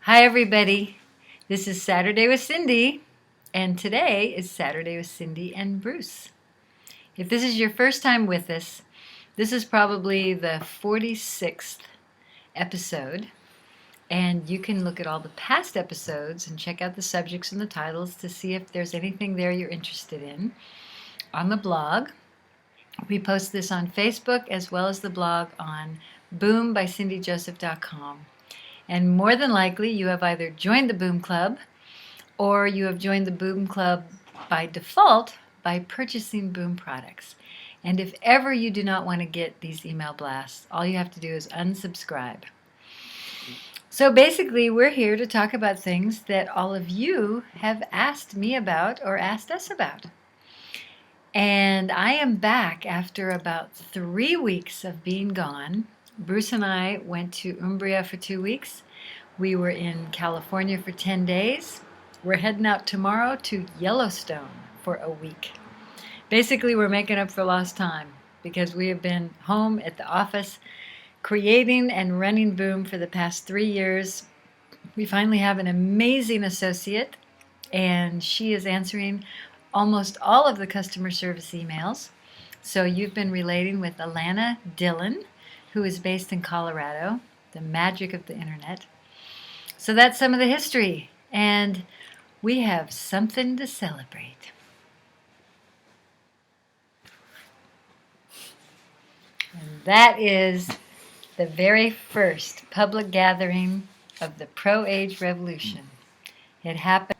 Hi, everybody. This is Saturday with Cindy, and today is Saturday with Cindy and Bruce. If this is your first time with us, this is probably the 46th episode, and you can look at all the past episodes and check out the subjects and the titles to see if there's anything there you're interested in. On the blog, we post this on Facebook as well as the blog on boombycindyjoseph.com. And more than likely, you have either joined the Boom Club or you have joined the Boom Club by default by purchasing Boom products. And if ever you do not want to get these email blasts, all you have to do is unsubscribe. So basically, we're here to talk about things that all of you have asked me about or asked us about. And I am back after about 3 weeks of being gone. Bruce and I went to Umbria for 2 weeks. We were in California for 10 days. We're heading out tomorrow to Yellowstone for a week. Basically, we're making up for lost time because we have been home at the office creating and running Boom for the past 3 years. We finally have an amazing associate, and she is answering almost all of the customer service emails. So you've been relating with Alanna Dillon, who is based in Colorado, the magic of the internet. So that's some of the history, and we have something to celebrate. And that is the very first public gathering of the pro-age revolution. It happened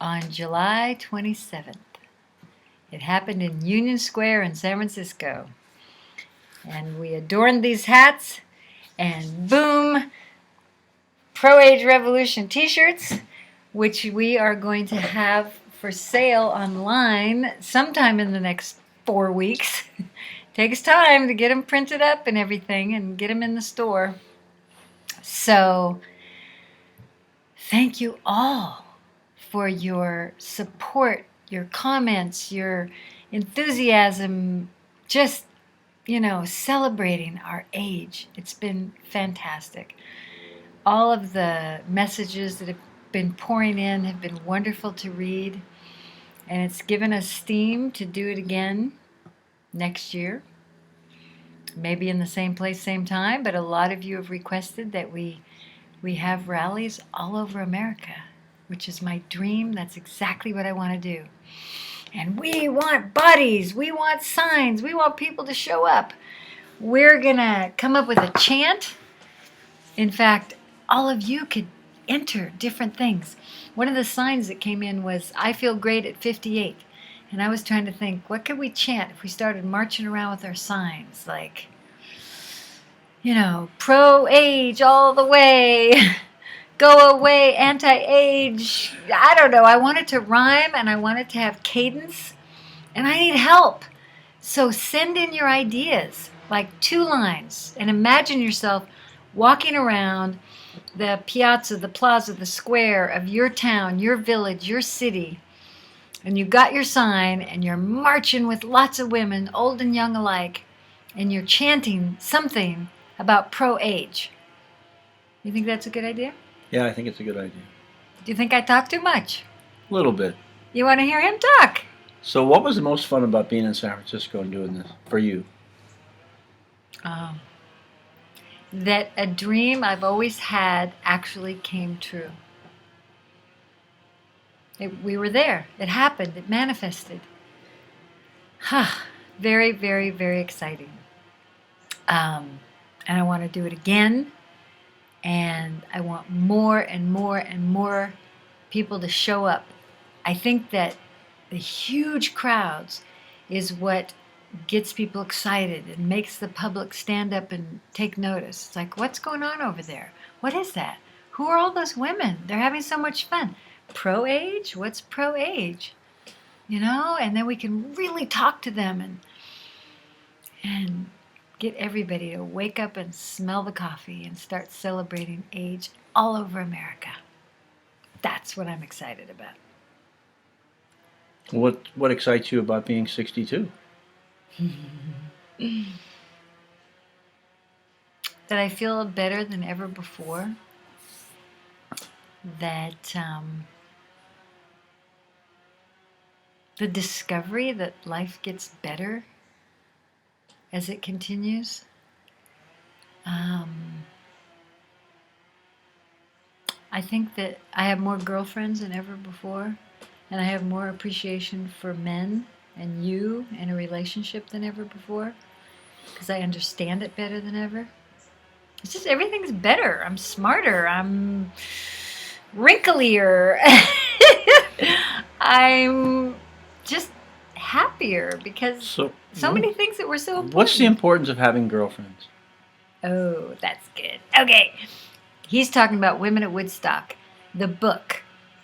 on July 27th. It happened in Union Square in San Francisco. And we adorned these hats and Boom Pro-Age Revolution t-shirts, which we are going to have for sale online sometime in the next 4 weeks. Takes time to get them printed up and everything and get them in the store. So thank you all for your support, your comments, your enthusiasm, just celebrating our age. It's been fantastic. All of the messages that have been pouring in have been wonderful to read, and it's given us steam to do it again next year. Maybe in the same place, same time, but a lot of you have requested that we have rallies all over America, which is my dream. That's exactly what I want to do. And we want bodies, we want signs, we want people to show up. We're going to come up with a chant. In fact, all of you could enter different things. One of the signs that came in was, I feel great at 58. And I was trying to think, what could we chant if we started marching around with our signs? Like, pro-age all the way. Go away, anti-age. I don't know. I want it to rhyme and I want it to have cadence. And I need help. So send in your ideas, like 2 lines. And imagine yourself walking around the piazza, the plaza, the square of your town, your village, your city. And you got your sign and you're marching with lots of women, old and young alike. And you're chanting something about pro-age. You think that's a good idea? Yeah, I think it's a good idea. Do you think I talk too much? A little bit. You want to hear him talk? So what was the most fun about being in San Francisco and doing this for you? That a dream I've always had actually came true. We were there. It happened. It manifested. Very, very, very exciting. And I want to do it again. And I want more and more and more people to show up. I think that the huge crowds is what gets people excited and makes the public stand up and take notice. It's like, what's going on over there? What is that? Who are all those women? They're having so much fun. Pro-age? What's pro-age? And then we can really talk to them and get everybody to wake up and smell the coffee and start celebrating age all over America. That's what I'm excited about. What excites you about being 62? That I feel better than ever before. that the discovery that life gets better as it continues. I think that I have more girlfriends than ever before, and I have more appreciation for men and you in a relationship than ever before, because I understand it better than ever. It's just everything's better. I'm smarter. I'm wrinklier. I'm just happier because so many things that were so important. What's the importance of having girlfriends? Oh, that's good. Okay. He's talking about Women at Woodstock, the book,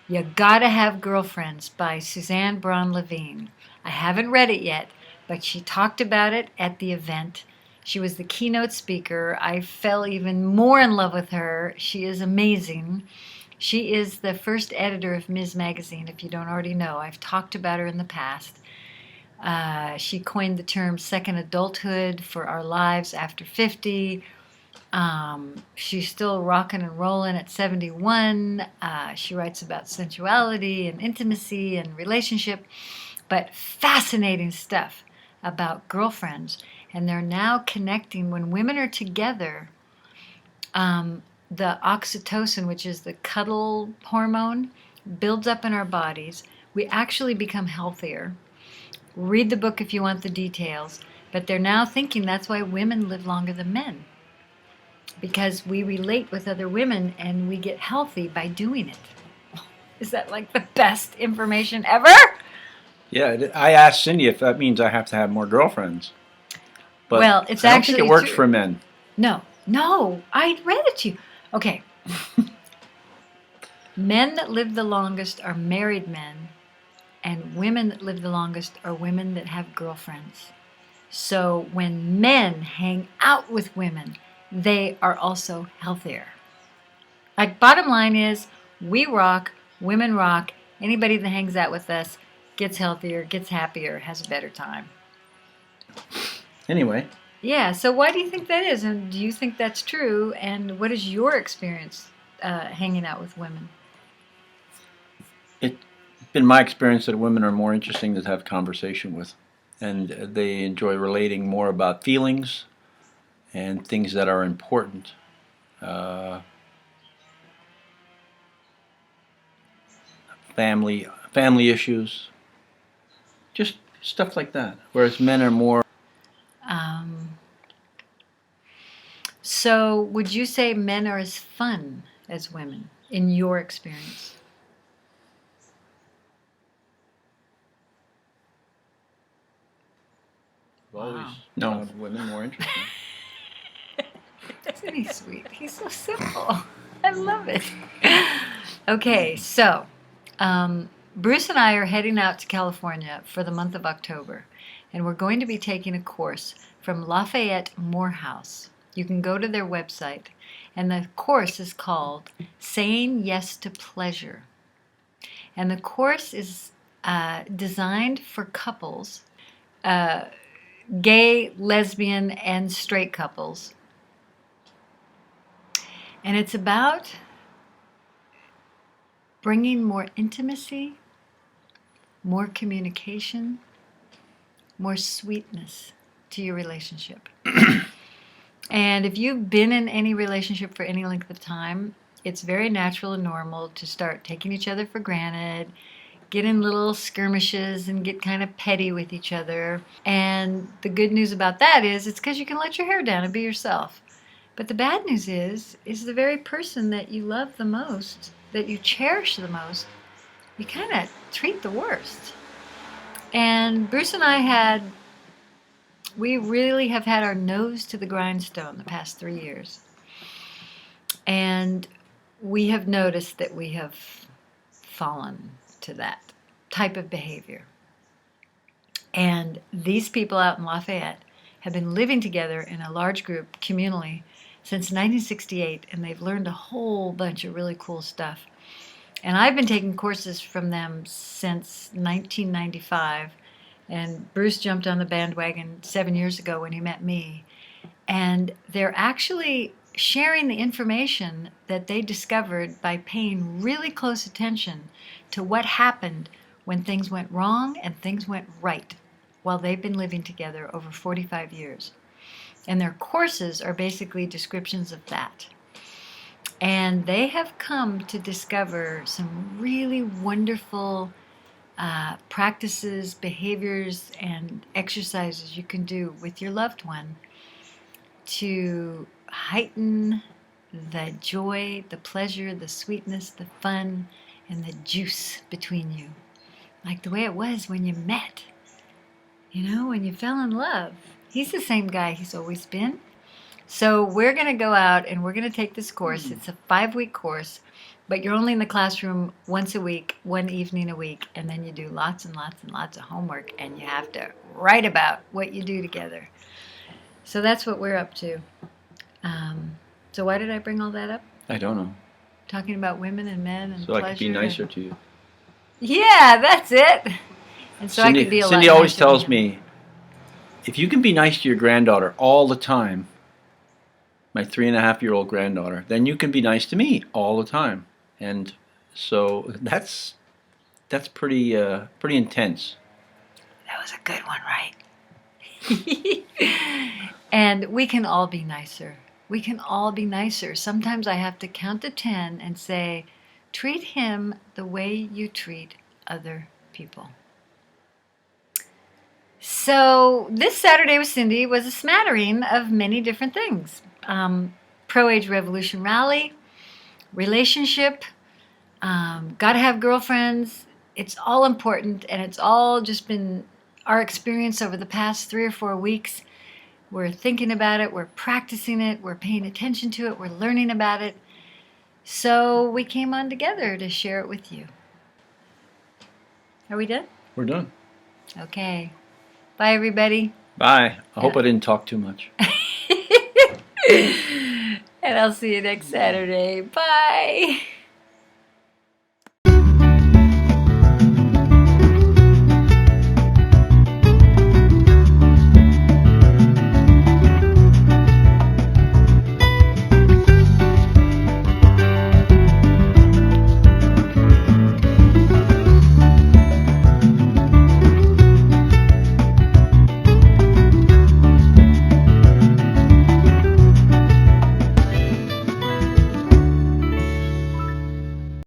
You Gotta Have Girlfriends by Suzanne Braun Levine. I haven't read it yet, but she talked about it at the event. She was the keynote speaker. I fell even more in love with her. She is amazing. She is the first editor of Ms. Magazine, if you don't already know. I've talked about her in the past. She coined the term second adulthood for our lives after 50. She's still rocking and rolling at 71. She writes about sensuality and intimacy and relationship, but fascinating stuff about girlfriends. And they're now connecting when women are together. The oxytocin, which is the cuddle hormone, builds up in our bodies. We actually become healthier. Read the book if you want the details. But they're now thinking that's why women live longer than men. Because we relate with other women and we get healthy by doing it. Is that like the best information ever? Yeah, I asked Cindy if that means I have to have more girlfriends. But well, it's I don't actually think it works true. for men. No, I read it to you. Okay. Men that live the longest are married men, and women that live the longest are women that have girlfriends. So when men hang out with women, they are also healthier. Like, bottom line is, we rock, women rock. Anybody that hangs out with us gets healthier, gets happier, has a better time. Anyway. Yeah, so why do you think that is? And do you think that's true? And what is your experience hanging out with women? It's been my experience that women are more interesting to have conversation with. And they enjoy relating more about feelings and things that are important. Family issues, just stuff like that. Whereas men are more. So would you say men are as fun as women in your experience? Always found women more interesting. Isn't he sweet? He's so simple. I love it. Okay, so Bruce and I are heading out to California for the month of October, and we're going to be taking a course from Lafayette Morehouse. You can go to their website, and the course is called Saying Yes to Pleasure. And the course is designed for couples, gay, lesbian, and straight couples. And it's about bringing more intimacy, more communication, more sweetness to your relationship. And if you've been in any relationship for any length of time, it's very natural and normal to start taking each other for granted, get in little skirmishes and get kind of petty with each other. And the good news about that is it's because you can let your hair down and be yourself. But the bad news is the very person that you love the most, that you cherish the most, you kind of treat the worst. And Bruce and I we really have had our nose to the grindstone the past 3 years. And we have noticed that we have fallen to that type of behavior. And these people out in Lafayette have been living together in a large group communally since 1968, and they've learned a whole bunch of really cool stuff. And I've been taking courses from them since 1995, and Bruce jumped on the bandwagon 7 years ago when he met me. And they're actually sharing the information that they discovered by paying really close attention to what happened when things went wrong and things went right while they've been living together over 45 years. And their courses are basically descriptions of that. And they have come to discover some really wonderful practices, behaviors, and exercises you can do with your loved one to heighten the joy, the pleasure, the sweetness, the fun, and the juice between you. Like the way it was when you met. You know, when you fell in love. He's the same guy he's always been. So we're going to go out and we're going to take this course. It's a 5-week course, but you're only in the classroom once a week, one evening a week, and then you do lots and lots and lots of homework, and you have to write about what you do together. So that's what we're up to. So why did I bring all that up? I don't know. Talking about women and men and So pleasure. I could be nicer to you. Yeah, that's it. And so Cindy, I could be a lot Cindy always nicer to tells him. me, if you can be nice to your granddaughter all the time, my 3.5-year-old granddaughter, then you can be nice to me all the time. And so that's pretty intense. That was a good one, right? And we can all be nicer. We can all be nicer. Sometimes I have to count to 10 and say, treat him the way you treat other people. So this Saturday with Cindy was a smattering of many different things. Pro-Age Revolution Rally, relationship, gotta have girlfriends. It's all important, and it's all just been our experience over the past 3 or 4 weeks. We're thinking about it, we're practicing it, we're paying attention to it, we're learning about it. So we came on together to share it with you. Are we done? We're done. Okay. Bye, everybody. Bye. I hope I didn't talk too much. And I'll see you next Saturday. Bye.